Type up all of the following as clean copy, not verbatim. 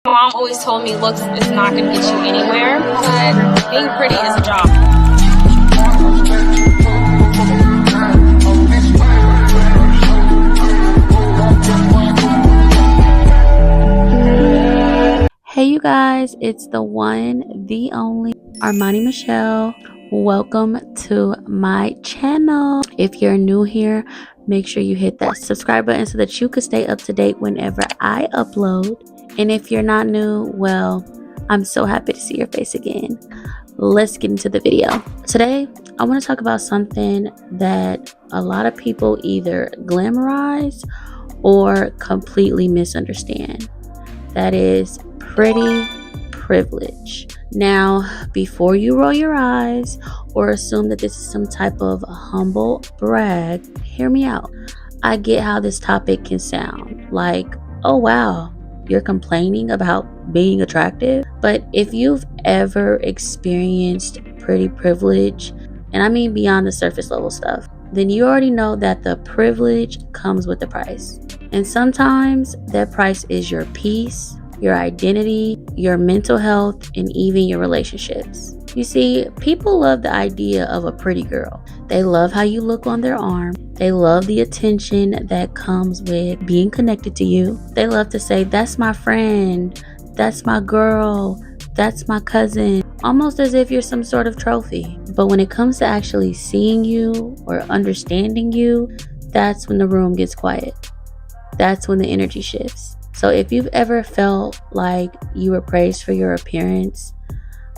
My mom always told me looks is not going to get you anywhere, but being pretty is a job. Hey you guys, it's the one, the only Armani Michelle. Welcome to my channel. If you're new here, make sure you hit that subscribe button so that you can stay up to date whenever I upload. And if you're not new, well, I'm so happy to see your face again. Let's get into the video. Today, I want to talk about something that a lot of people either glamorize or completely misunderstand. That is pretty privilege. Now, before you roll your eyes or assume that this is some type of humble brag, hear me out. I get how this topic can sound like, oh wow, you're complaining about being attractive. But if you've ever experienced pretty privilege, and I mean beyond the surface level stuff, then you already know that the privilege comes with the price. And sometimes that price is your peace, your identity, your mental health, and even your relationships. You see, people love the idea of a pretty girl. They love how you look on their arm. They love the attention that comes with being connected to you. They love to say, that's my friend, that's my girl, that's my cousin, almost as if you're some sort of trophy. But when it comes to actually seeing you or understanding you, that's when the room gets quiet. That's when the energy shifts. So if you've ever felt like you were praised for your appearance,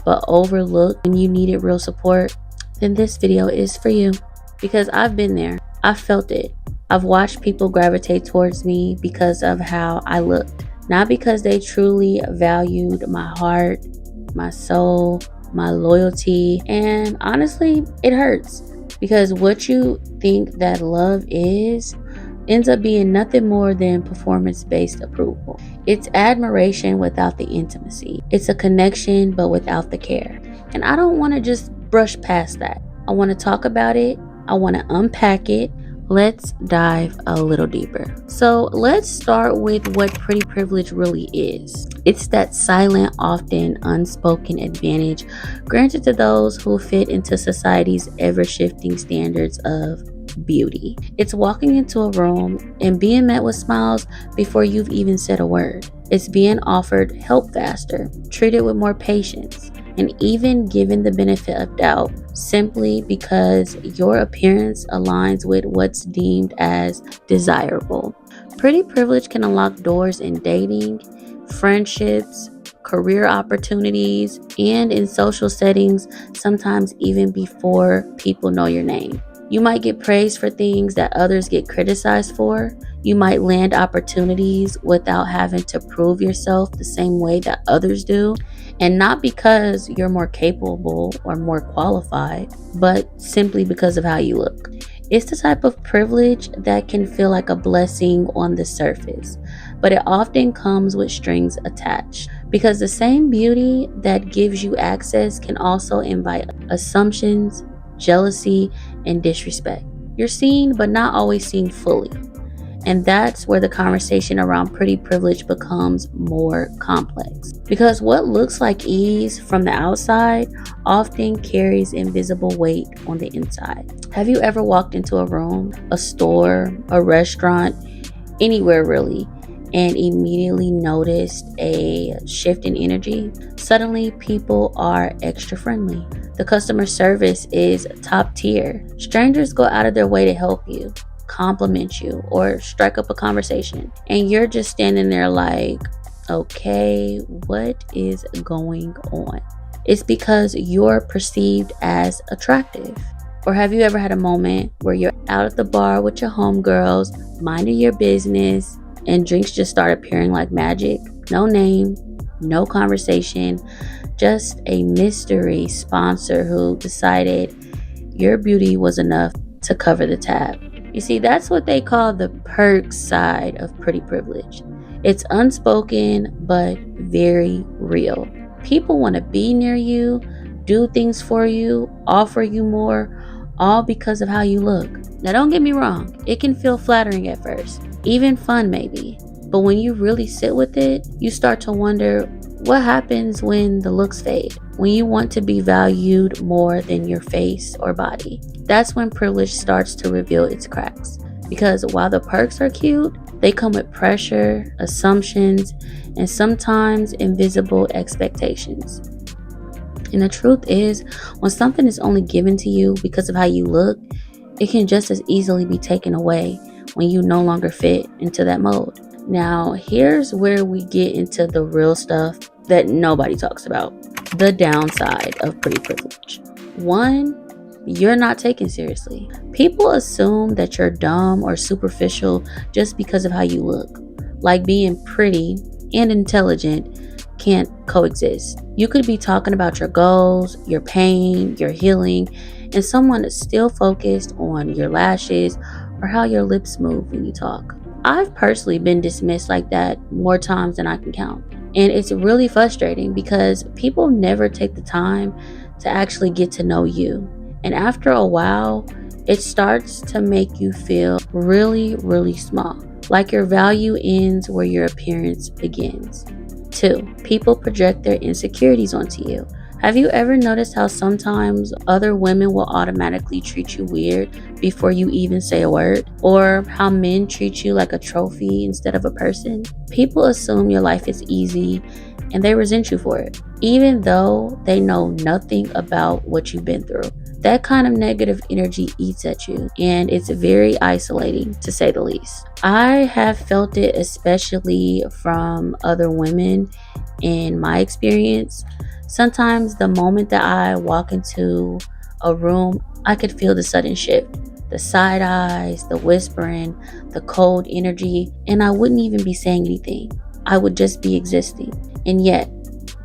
but overlooked when you needed real support, then this video is for you. Because I've been there. I've felt it. I've watched people gravitate towards me because of how I looked. Not because they truly valued my heart, my soul, my loyalty. And honestly, it hurts. Because what you think that love is ends up being nothing more than performance-based approval. It's admiration without the intimacy. It's a connection but without the care. And I don't want to just brush past that. I want to talk about it. I want to unpack it. Let's dive a little deeper. So let's start with what pretty privilege really is. It's that silent, often unspoken advantage granted to those who fit into society's ever-shifting standards of beauty. It's walking into a room and being met with smiles before you've even said a word. It's being offered help faster, treated with more patience, and even given the benefit of doubt simply because your appearance aligns with what's deemed as desirable. Pretty privilege can unlock doors in dating, friendships, career opportunities, and in social settings, sometimes even before people know your name. You might get praised for things that others get criticized for. You might land opportunities without having to prove yourself the same way that others do. And not because you're more capable or more qualified, but simply because of how you look. It's the type of privilege that can feel like a blessing on the surface, but it often comes with strings attached. Because the same beauty that gives you access can also invite assumptions, jealousy, and disrespect. You're seen, but not always seen fully. And that's where the conversation around pretty privilege becomes more complex. Because what looks like ease from the outside often carries invisible weight on the inside. Have you ever walked into a room, a store, a restaurant, anywhere really, and immediately noticed a shift in energy? Suddenly, people are extra friendly. The customer service is top tier. Strangers go out of their way to help you, compliment you, or strike up a conversation. And you're just standing there like, okay, what is going on? It's because you're perceived as attractive. Or have you ever had a moment where you're out at the bar with your homegirls, minding your business, and drinks just start appearing like magic? No name, no conversation, just a mystery sponsor who decided your beauty was enough to cover the tab. You see, that's what they call the perk side of pretty privilege. It's unspoken, but very real. People want to be near you, do things for you, offer you more, all because of how you look. Now, don't get me wrong, it can feel flattering at first, even fun maybe. But when you really sit with it, you start to wonder what happens when the looks fade, when you want to be valued more than your face or body. That's when privilege starts to reveal its cracks. Because while the perks are cute, they come with pressure, assumptions, and sometimes invisible expectations. And the truth is, when something is only given to you because of how you look, it can just as easily be taken away when you no longer fit into that mold. Now, here's where we get into the real stuff that nobody talks about: the downside of pretty privilege. One, you're not taken seriously. People assume that you're dumb or superficial just because of how you look. Like being pretty and intelligent can't coexist. You could be talking about your goals, your pain, your healing, and someone is still focused on your lashes or how your lips move when you talk. I've personally been dismissed like that more times than I can count. And it's really frustrating because people never take the time to actually get to know you. And after a while, it starts to make you feel really, really small. Like your value ends where your appearance begins. 2, people project their insecurities onto you. Have you ever noticed how sometimes other women will automatically treat you weird before you even say a word? Or how men treat you like a trophy instead of a person? People assume your life is easy and they resent you for it, even though they know nothing about what you've been through. That kind of negative energy eats at you, and it's very isolating to say the least. I have felt it especially from other women in my experience. Sometimes the moment that I walk into a room, I could feel the sudden shift. The side eyes, the whispering, the cold energy, and I wouldn't even be saying anything. I would just be existing. And yet,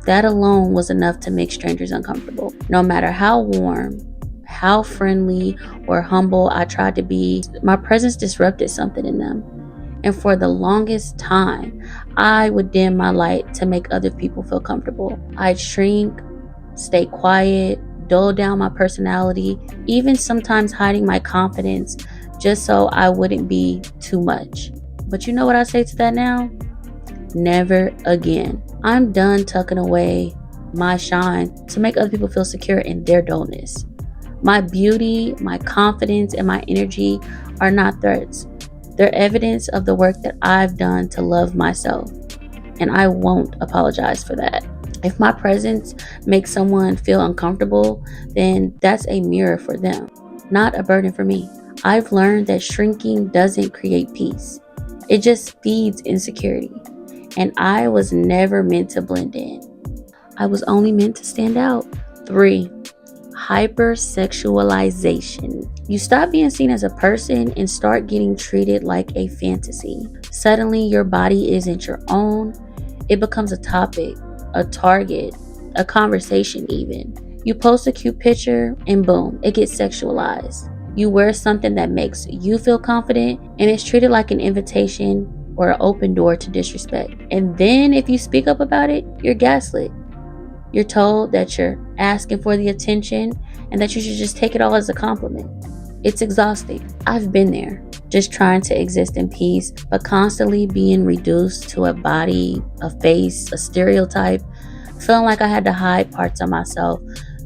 that alone was enough to make strangers uncomfortable. No matter how warm, how friendly, or humble I tried to be, my presence disrupted something in them. And for the longest time, I would dim my light to make other people feel comfortable. I'd shrink, stay quiet, dull down my personality, even sometimes hiding my confidence just so I wouldn't be too much. But you know what I say to that now? Never again. I'm done tucking away my shine to make other people feel secure in their dullness. My beauty, my confidence, and my energy are not threats. They're evidence of the work that I've done to love myself, and I won't apologize for that. If my presence makes someone feel uncomfortable, then that's a mirror for them, not a burden for me. I've learned that shrinking doesn't create peace. It just feeds insecurity, and I was never meant to blend in. I was only meant to stand out. 3, hypersexualization. You stop being seen as a person and start getting treated like a fantasy. Suddenly, your body isn't your own. It becomes a topic, a target, a conversation even. You post a cute picture and boom, it gets sexualized. You wear something that makes you feel confident and it's treated like an invitation or an open door to disrespect. And then if you speak up about it, you're gaslit. You're told that you're asking for the attention and that you should just take it all as a compliment. It's exhausting. I've been there, just trying to exist in peace, but constantly being reduced to a body, a face, a stereotype, feeling like I had to hide parts of myself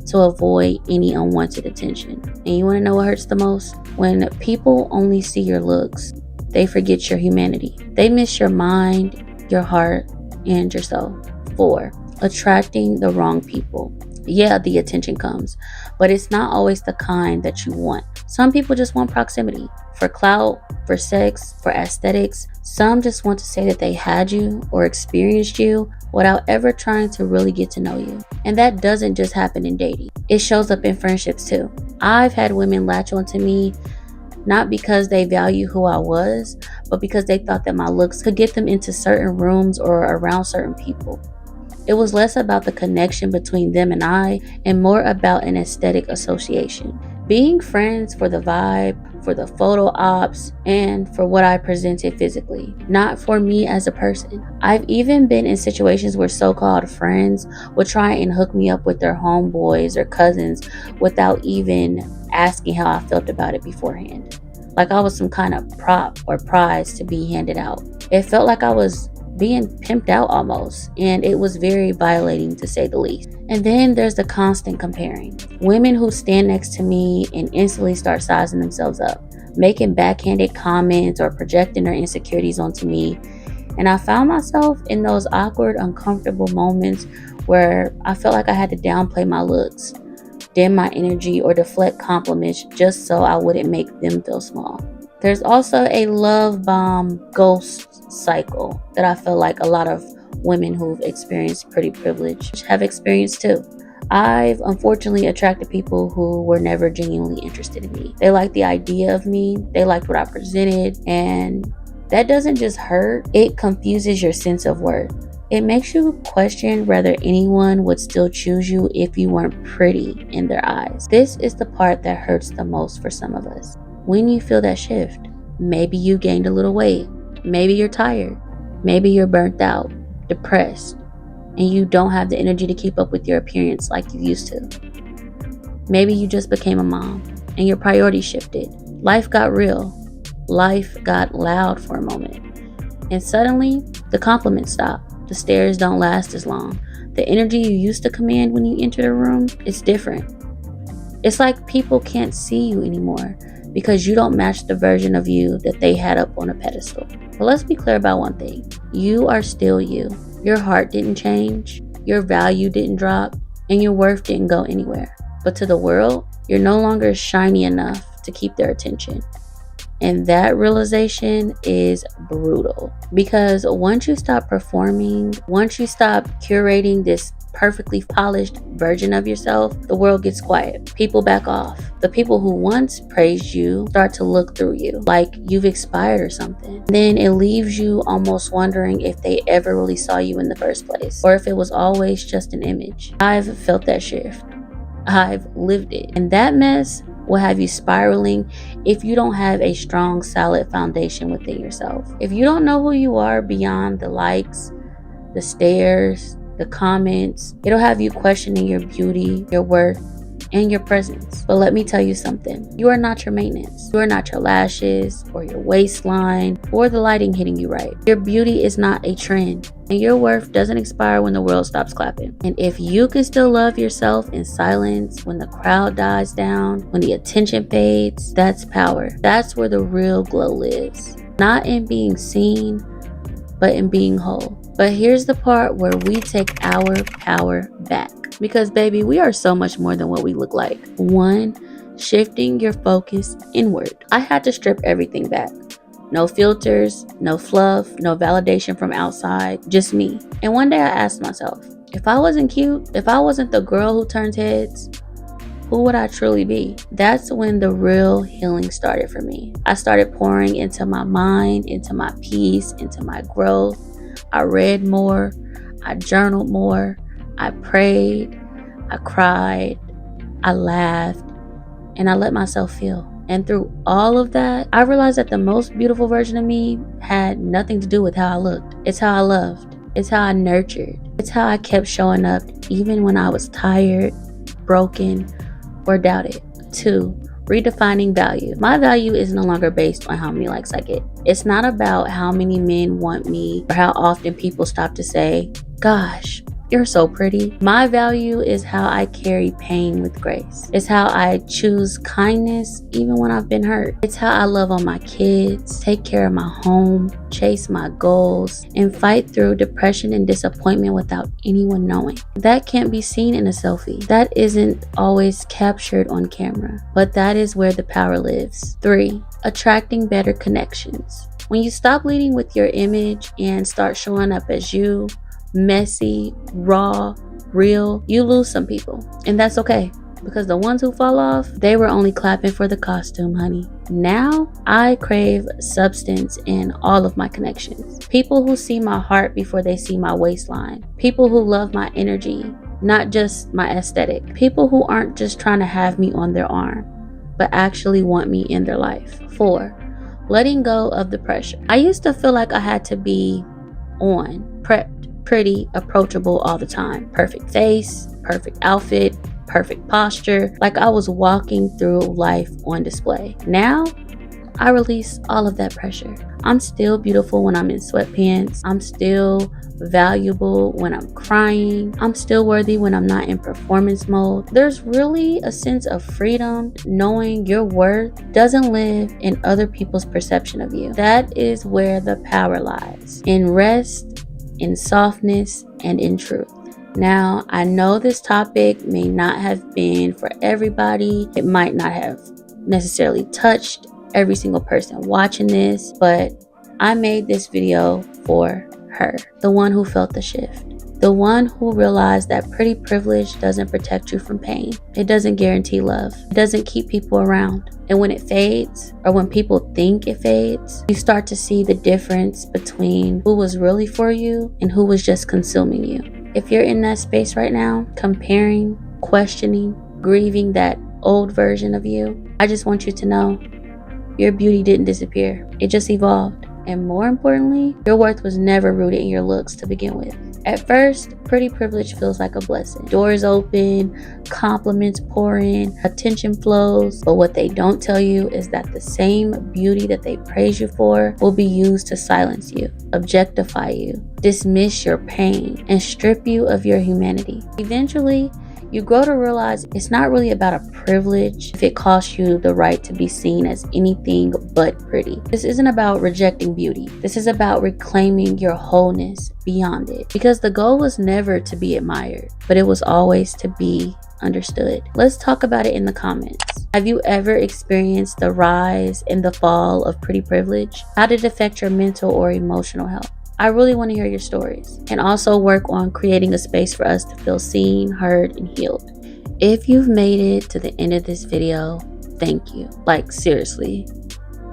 to avoid any unwanted attention. And you want to know what hurts the most? When people only see your looks, they forget your humanity. They miss your mind, your heart, and your soul. 4, attracting the wrong people. Yeah, the attention comes, but it's not always the kind that you want. Some people just want proximity for clout, for sex, for aesthetics. Some just want to say that they had you or experienced you without ever trying to really get to know you. And that doesn't just happen in dating. It shows up in friendships too. I've had women latch onto me not because they value who I was, but because they thought that my looks could get them into certain rooms or around certain people. It was less about the connection between them and I, and more about an aesthetic association. Being friends for the vibe, for the photo ops, and for what I presented physically, not for me as a person. I've even been in situations where so-called friends would try and hook me up with their homeboys or cousins without even asking how I felt about it beforehand. like I was some kind of prop or prize to be handed out. It felt like I was being pimped out almost, and it was very violating to say the least. And then there's the constant comparing. Women who stand next to me and instantly start sizing themselves up, making backhanded comments or projecting their insecurities onto me. And I found myself in those awkward, uncomfortable moments where I felt like I had to downplay my looks, dim my energy, or deflect compliments just so I wouldn't make them feel small. There's also a love bomb ghost cycle that I feel like a lot of women who've experienced pretty privilege have experienced too. I've unfortunately attracted people who were never genuinely interested in me. They liked the idea of me, they liked what I presented, and that doesn't just hurt, it confuses your sense of worth. It makes you question whether anyone would still choose you if you weren't pretty in their eyes. This is the part that hurts the most for some of us. When you feel that shift, maybe you gained a little weight, maybe you're tired, maybe you're burnt out, depressed, and you don't have the energy to keep up with your appearance like you used to. Maybe you just became a mom and your priorities shifted. Life got real. Life got loud for a moment. And suddenly, the compliments stop. The stares don't last as long. The energy you used to command when you entered a room is different. It's like people can't see you anymore because you don't match the version of you that they had up on a pedestal. But let's be clear about one thing. You are still you. Your heart didn't change, your value didn't drop, and your worth didn't go anywhere. But to the world, you're no longer shiny enough to keep their attention. And that realization is brutal, because once you stop performing, once you stop curating this perfectly polished version of yourself, the world gets quiet. People back off. The people who once praised you start to look through you like you've expired or something. Then it leaves you almost wondering if they ever really saw you in the first place, or if it was always just an image. I've felt that shift. I've lived it. And that mess will have you spiraling if you don't have a strong, solid foundation within yourself. If you don't know who you are beyond the likes, the stares, the comments, it'll have you questioning your beauty, your worth, and your presence. But let me tell you something. You are not your maintenance. You are not your lashes or your waistline or the lighting hitting you right. Your beauty is not a trend, and your worth doesn't expire when the world stops clapping. And if you can still love yourself in silence, when the crowd dies down, when the attention fades, that's power. That's where the real glow lives. Not in being seen, but in being whole. But here's the part where we take our power back. Because baby, we are so much more than what we look like. 1, shifting your focus inward. I had to strip everything back. No filters, no fluff, no validation from outside, just me. And one day I asked myself, if I wasn't cute, if I wasn't the girl who turns heads, who would I truly be? That's when the real healing started for me. I started pouring into my mind, into my peace, into my growth. I read more, I journaled more, I prayed, I cried, I laughed, and I let myself feel. And through all of that, I realized that the most beautiful version of me had nothing to do with how I looked. It's how I loved. It's how I nurtured. It's how I kept showing up even when I was tired, broken, or doubted. 2, redefining value. My value is no longer based on how many likes I get. It's not about how many men want me or how often people stop to say, gosh, you're so pretty. My value is how I carry pain with grace. It's how I choose kindness even when I've been hurt. It's how I love on my kids, take care of my home, chase my goals, and fight through depression and disappointment without anyone knowing. That can't be seen in a selfie. That isn't always captured on camera, but that is where the power lives. 3, attracting better connections. When you stop leading with your image and start showing up as you, messy, raw, real, you lose some people. And that's okay, because the ones who fall off, they were only clapping for the costume, honey. Now, I crave substance in all of my connections. People who see my heart before they see my waistline. People who love my energy, not just my aesthetic. People who aren't just trying to have me on their arm, but actually want me in their life. 4, letting go of the pressure. I used to feel like I had to be on, prepped, pretty, approachable all the time. Perfect face, perfect outfit, perfect posture, like I was walking through life on display. Now, I release all of that pressure. I'm still beautiful when I'm in sweatpants. I'm still valuable when I'm crying. I'm still worthy when I'm not in performance mode. There's really a sense of freedom knowing your worth doesn't live in other people's perception of you. That is where the power lies, in rest, in softness, and in truth. Now, I know this topic may not have been for everybody. It might not have necessarily touched every single person watching this, but I made this video for her, the one who felt the shift, the one who realized that pretty privilege doesn't protect you from pain. It doesn't guarantee love. It doesn't keep people around. And when it fades, or when people think it fades, you start to see the difference between who was really for you and who was just consuming you. If you're in that space right now, comparing, questioning, grieving that old version of you, I just want you to know your beauty didn't disappear. It just evolved. And more importantly, your worth was never rooted in your looks to begin with. At first, pretty privilege feels like a blessing. Doors open, compliments pour in, attention flows. But what they don't tell you is that the same beauty that they praise you for will be used to silence you, objectify you, dismiss your pain, and strip you of your humanity. Eventually, you grow to realize it's not really about a privilege if it costs you the right to be seen as anything but pretty. This isn't about rejecting beauty. This is about reclaiming your wholeness beyond it. Because the goal was never to be admired, but it was always to be understood. Let's talk about it in the comments. Have you ever experienced the rise and the fall of pretty privilege? How did it affect your mental or emotional health? I really want to hear your stories, and also work on creating a space for us to feel seen, heard, and healed. If you've made it to the end of this video, thank you. Like, seriously,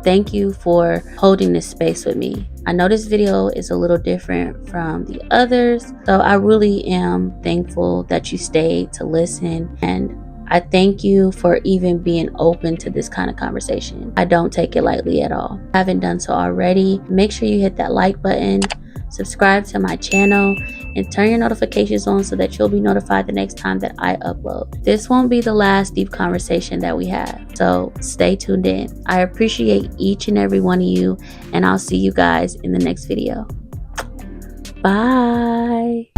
thank you for holding this space with me. I know this video is a little different from the others, so I really am thankful that you stayed to listen, and I thank you for even being open to this kind of conversation. I don't take it lightly at all. If you haven't done so already, make sure you hit that like button, subscribe to my channel, and turn your notifications on so that you'll be notified the next time that I upload. This won't be the last deep conversation that we have, so stay tuned in. I appreciate each and every one of you, and I'll see you guys in the next video. Bye.